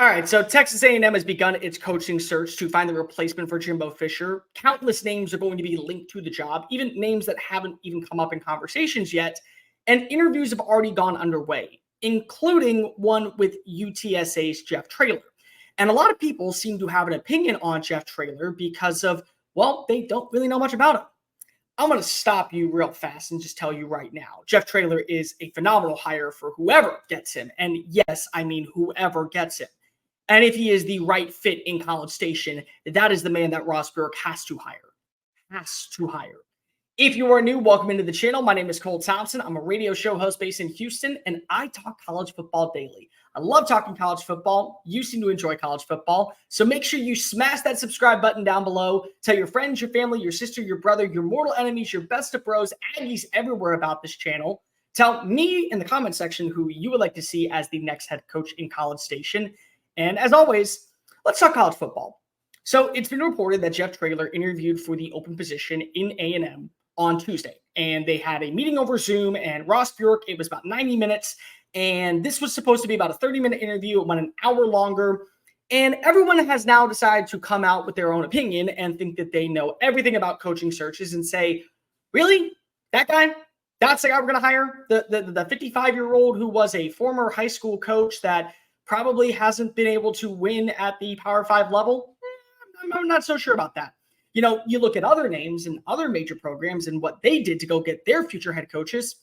All right, so Texas A&M has begun its coaching search to find the replacement for Jimbo Fisher. Countless names are going to be linked to the job, even names that haven't even come up in conversations yet. And interviews have already gone underway, including one with UTSA's Jeff Traylor. And a lot of people seem to have an opinion on Jeff Traylor because of, well, they don't really know much about him. I'm going to stop you real fast and just tell you right now. Jeff Traylor is a phenomenal hire for whoever gets him. And yes, I mean whoever gets him. And if he is the right fit in College Station, that is the man that Ross Bjork has to hire. Has to hire. If you are new, welcome into the channel. My name is Cole Thompson. I'm a radio show host based in Houston, and I talk college football daily. I love talking college football. You seem to enjoy college football. So make sure you smash that subscribe button down below. Tell your friends, your family, your sister, your brother, your mortal enemies, your best of bros, Aggies everywhere about this channel. Tell me in the comment section who you would like to see as the next head coach in College Station. And as always, let's talk college football. So it's been reported that Jeff Traylor interviewed for the open position in A&M on Tuesday. And they had a meeting over Zoom, and Ross Bjork, it was about 90 minutes. And this was supposed to be about a 30-minute interview. It went an hour longer. And everyone has now decided to come out with their own opinion and think that they know everything about coaching searches and say, really? That guy? That's the guy we're going to hire? The 55-year-old who was a former high school coach that probably hasn't been able to win at the Power 5 level? I'm not so sure about that. You know, you look at other names and other major programs and what they did to go get their future head coaches.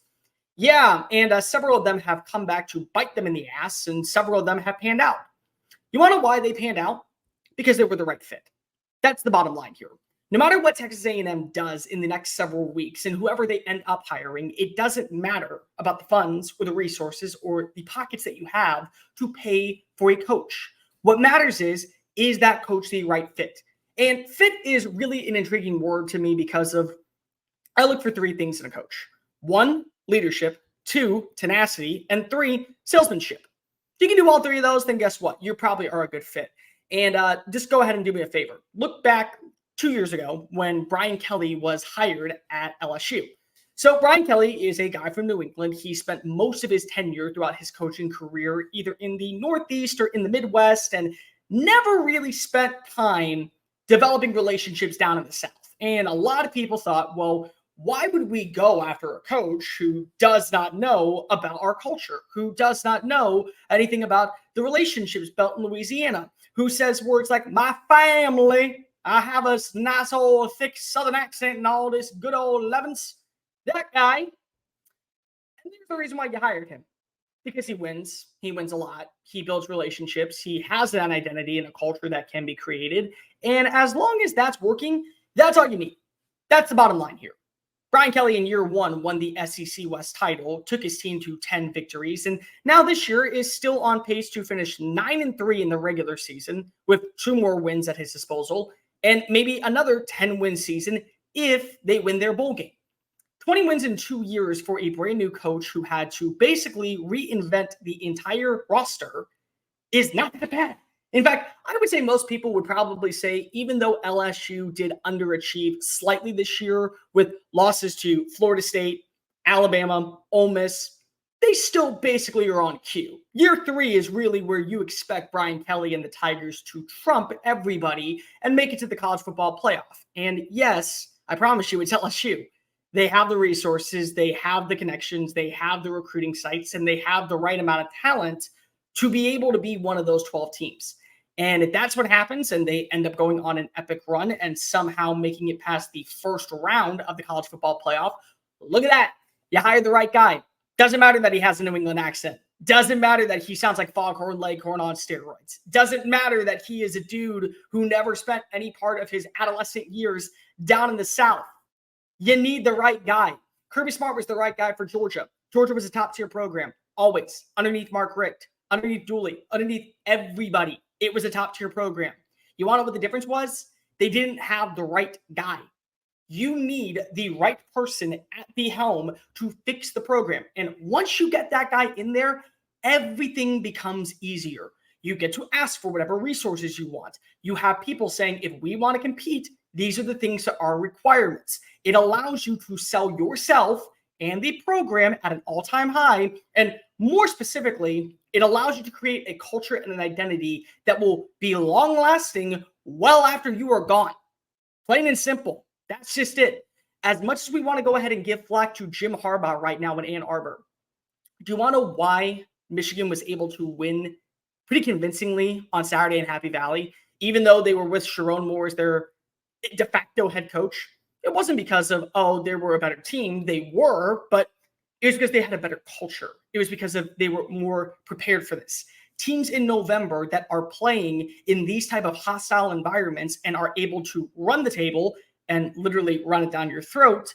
Yeah, and several of them have come back to bite them in the ass, and several of them have panned out. You want to know why they panned out? Because they were the right fit. That's the bottom line here. No matter what Texas A&M does in the next several weeks and whoever they end up hiring, it doesn't matter about the funds or the resources or the pockets that you have to pay for a coach. What matters is that coach the right fit? And fit is really an intriguing word to me because of I look for three things in a coach. 1, leadership. 2, tenacity. And 3, salesmanship. If you can do all three of those, then guess what? You probably are a good fit. And just go ahead and do me a favor. Look back 2 years ago when Brian Kelly was hired at LSU. So Brian Kelly is a guy from New England. He spent most of his tenure throughout his coaching career either in the Northeast or in the Midwest and never really spent time developing relationships down in the South. And a lot of people thought, well, why would we go after a coach who does not know about our culture, who does not know anything about the relationships built in Louisiana, who says words like my family, I have a nice old thick Southern accent and all this good old Levens. That guy. And there's the reason why you hired him. Because he wins. He wins a lot. He builds relationships. He has that identity and a culture that can be created. And as long as that's working, that's all you need. That's the bottom line here. Brian Kelly in year 1 won the SEC West title, took his team to 10 victories, and now this year is still on pace to finish 9-3 in the regular season with 2 more wins at his disposal and maybe another 10-win season if they win their bowl game. 20 wins in 2 years for a brand new coach who had to basically reinvent the entire roster is not that bad. In fact, I would say most people would probably say, even though LSU did underachieve slightly this year with losses to Florida State, Alabama, Ole Miss, they still basically are on cue. Year 3 is really where you expect Brian Kelly and the Tigers to trump everybody and make it to the college football playoff. And yes, I promise you, it's LSU. They have the resources, they have the connections, they have the recruiting sites, and they have the right amount of talent to be able to be one of those 12 teams. And if that's what happens and they end up going on an epic run and somehow making it past the first round of the college football playoff, look at that. You hired the right guy. Doesn't matter that he has a New England accent. Doesn't matter that he sounds like Foghorn Leghorn on steroids. Doesn't matter that he is a dude who never spent any part of his adolescent years down in the South. You need the right guy. Kirby Smart was the right guy for Georgia. Georgia was a top-tier program, always, underneath Mark Richt, underneath Dooley, underneath everybody. It was a top-tier program. You want to know what the difference was? They didn't have the right guy. You need the right person at the helm to fix the program. And once you get that guy in there, everything becomes easier. You get to ask for whatever resources you want. You have people saying, if we want to compete, these are the things that are requirements. It allows you to sell yourself and the program at an all-time high. And more specifically, It allows you to create a culture and an identity that will be long lasting well after you are gone. Plain and simple. That's just it. As much as we want to go ahead and give flack to Jim Harbaugh right now in Ann Arbor, do you want to know why Michigan was able to win pretty convincingly on Saturday in Happy Valley, even though they were with Sharon Moore as their de facto head coach? It wasn't because of, oh, they were a better team. They were, but it was because they had a better culture. It was because of they were more prepared for this. Teams in November that are playing in these type of hostile environments and are able to run the table and literally run it down your throat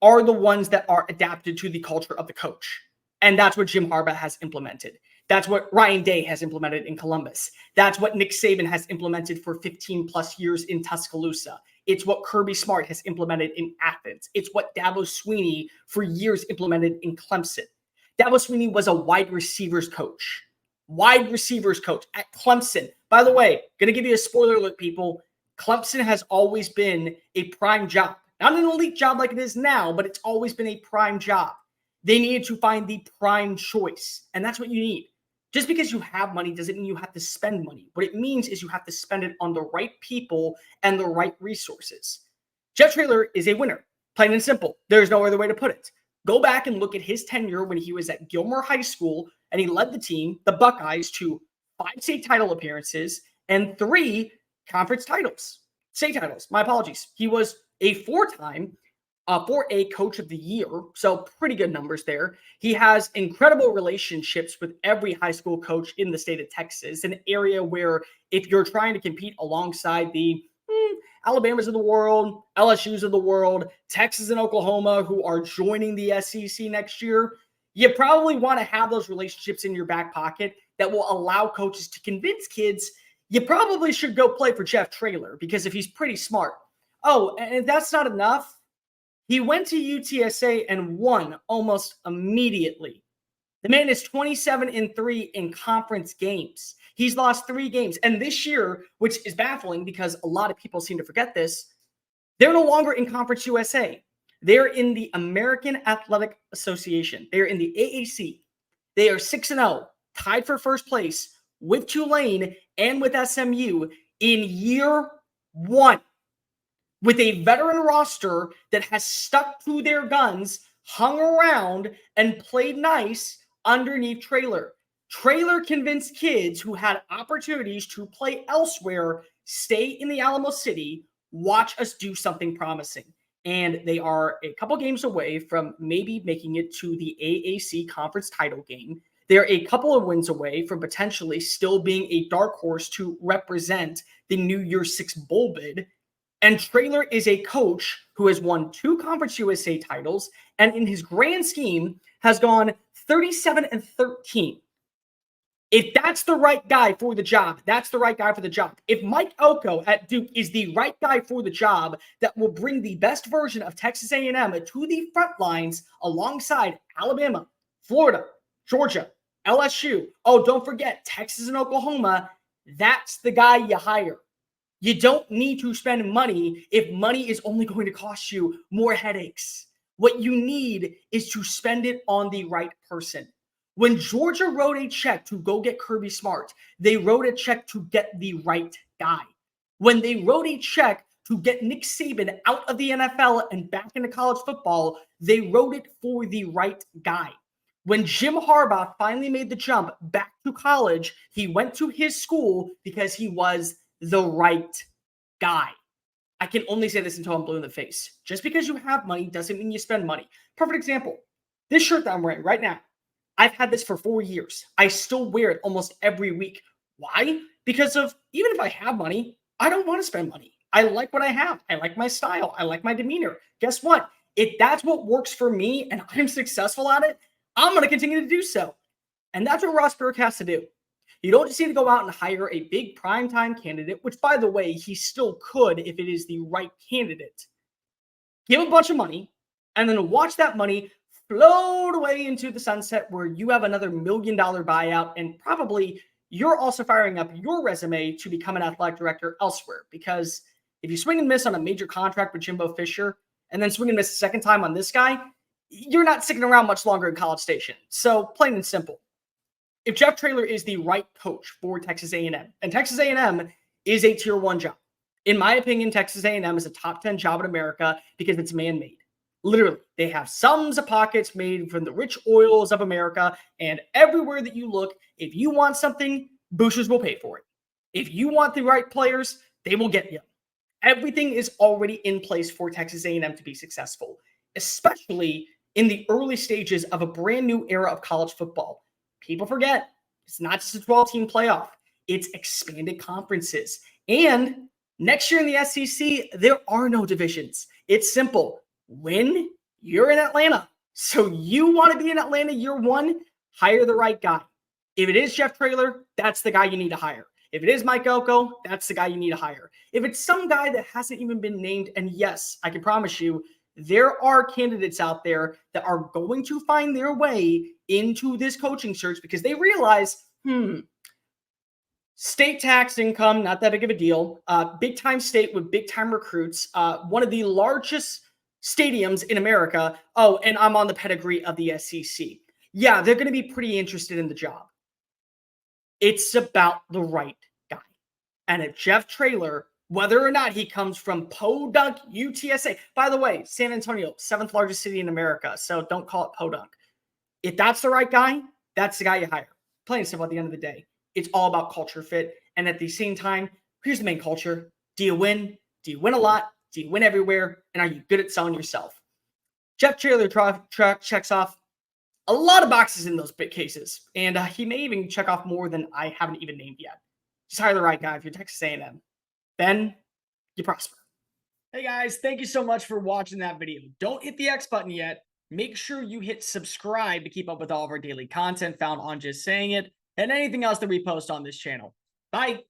are the ones that are adapted to the culture of the coach. And that's what Jim Harbaugh has implemented. That's what Ryan Day has implemented in Columbus. That's what Nick Saban has implemented for 15 plus years in Tuscaloosa. It's what Kirby Smart has implemented in Athens. It's what Dabo Swinney for years implemented in Clemson. Dabo Swinney was a wide receivers coach. Wide receivers coach at Clemson. By the way, going to give you a spoiler alert, people. Clemson has always been a prime job. Not an elite job like it is now, but it's always been a prime job. They needed to find the prime choice, and that's what you need. Just because you have money doesn't mean you have to spend money. What it means is you have to spend it on the right people and the right resources. Jeff Traylor is a winner, plain and simple. There's no other way to put it. Go back and look at his tenure when he was at Gilmore High School, and he led the team, the Buckeyes, to 5 state title appearances and 3 conference titles. State titles, my apologies. He was a 4-time 4A Coach of the Year, so pretty good numbers there. He has incredible relationships with every high school coach in the state of Texas, an area where if you're trying to compete alongside the Alabamas of the world, LSUs of the world, Texas and Oklahoma, who are joining the SEC next year, you probably want to have those relationships in your back pocket that will allow coaches to convince kids you probably should go play for Jeff Traylor, because if he's pretty smart. Oh, and if that's not enough, he went to UTSA and won almost immediately. The man is 27-3 in conference games. He's lost 3 games. And this year, which is baffling because a lot of people seem to forget this, they're no longer in Conference USA. They're in the American Athletic Association. They're in the AAC. They are 6-0, tied for first place with Tulane and with SMU in year 1. With a veteran roster that has stuck to their guns, hung around, and played nice underneath Traylor. Traylor convinced kids who had opportunities to play elsewhere, stay in the Alamo City, watch us do something promising. And they are a couple games away from maybe making it to the AAC conference title game. They're a couple of wins away from potentially still being a dark horse to represent the New Year's 6 bowl bid. And Traylor is a coach who has won 2 Conference USA titles, and in his grand scheme has gone 37-13. If that's the right guy for the job, that's the right guy for the job. If Mike Elko at Duke is the right guy for the job that will bring the best version of Texas A&M to the front lines alongside Alabama, Florida, Georgia, LSU. Oh, don't forget Texas and Oklahoma. That's the guy you hire. You don't need to spend money if money is only going to cost you more headaches. What you need is to spend it on the right person. When Georgia wrote a check to go get Kirby Smart, they wrote a check to get the right guy. When they wrote a check to get Nick Saban out of the NFL and back into college football, they wrote it for the right guy. When Jim Harbaugh finally made the jump back to college, he went to his school because he was the right guy. I can only say this until I'm blue in the face. Just because you have money doesn't mean you spend money. Perfect example. This shirt that I'm wearing right now, I've had this for 4 years. I still wear it almost every week. Why? Because of, even if I have money, I don't want to spend money. I like what I have. I like my style. I like my demeanor. Guess what? If that's what works for me and I'm successful at it, I'm going to continue to do so. And that's what Ross Burke has to do. You don't just need to go out and hire a big primetime candidate, which, by the way, he still could if it is the right candidate. Give a bunch of money, and then watch that money float away into the sunset where you have another $1 million buyout, and probably you're also firing up your resume to become an athletic director elsewhere. Because if you swing and miss on a major contract with Jimbo Fisher, and then swing and miss a second time on this guy, you're not sticking around much longer in College Station. So plain and simple. if Jeff Traylor is the right coach for Texas A&M, and Texas A&M is a tier 1 job. In my opinion, Texas A&M is a top 10 job in America because it's man-made. Literally, they have sums of pockets made from the rich oils of America, and everywhere that you look, if you want something, boosters will pay for it. If you want the right players, they will get you. Everything is already in place for Texas A&M to be successful, especially in the early stages of a brand new era of college football. People forget it's not just a 12-team playoff. It's expanded conferences. And next year in the SEC, there are no divisions. It's simple. Win, you're in Atlanta. So you want to be in Atlanta year 1, hire the right guy. If it is Jeff Traylor, that's the guy you need to hire. If it is Mike Elko, that's the guy you need to hire. If it's some guy that hasn't even been named, and yes, I can promise you, there are candidates out there that are going to find their way into this coaching search because they realize, state tax income, not that big of a deal. Big time state with big time recruits. One of the largest stadiums in America. Oh, and I'm on the pedigree of the SEC. Yeah, they're going to be pretty interested in the job. It's about the right guy. And if Jeff Traylor, whether or not he comes from Podunk, UTSA, by the way, San Antonio, 7th largest city in America, so don't call it Podunk. If that's the right guy, that's the guy you hire. Plain and simple at the end of the day. It's all about culture fit. And at the same time, here's the main culture. Do you win? Do you win a lot? Do you win everywhere? And are you good at selling yourself? Jeff Traylor checks off a lot of boxes in those big cases. And he may even check off more than I haven't even named yet. Just hire the right guy if you're Texas A&M. Then you prosper. Hey guys, thank you so much for watching that video. Don't hit the X button yet. Make sure you hit subscribe to keep up with all of our daily content found on Just Saying It and anything else that we post on this channel. Bye.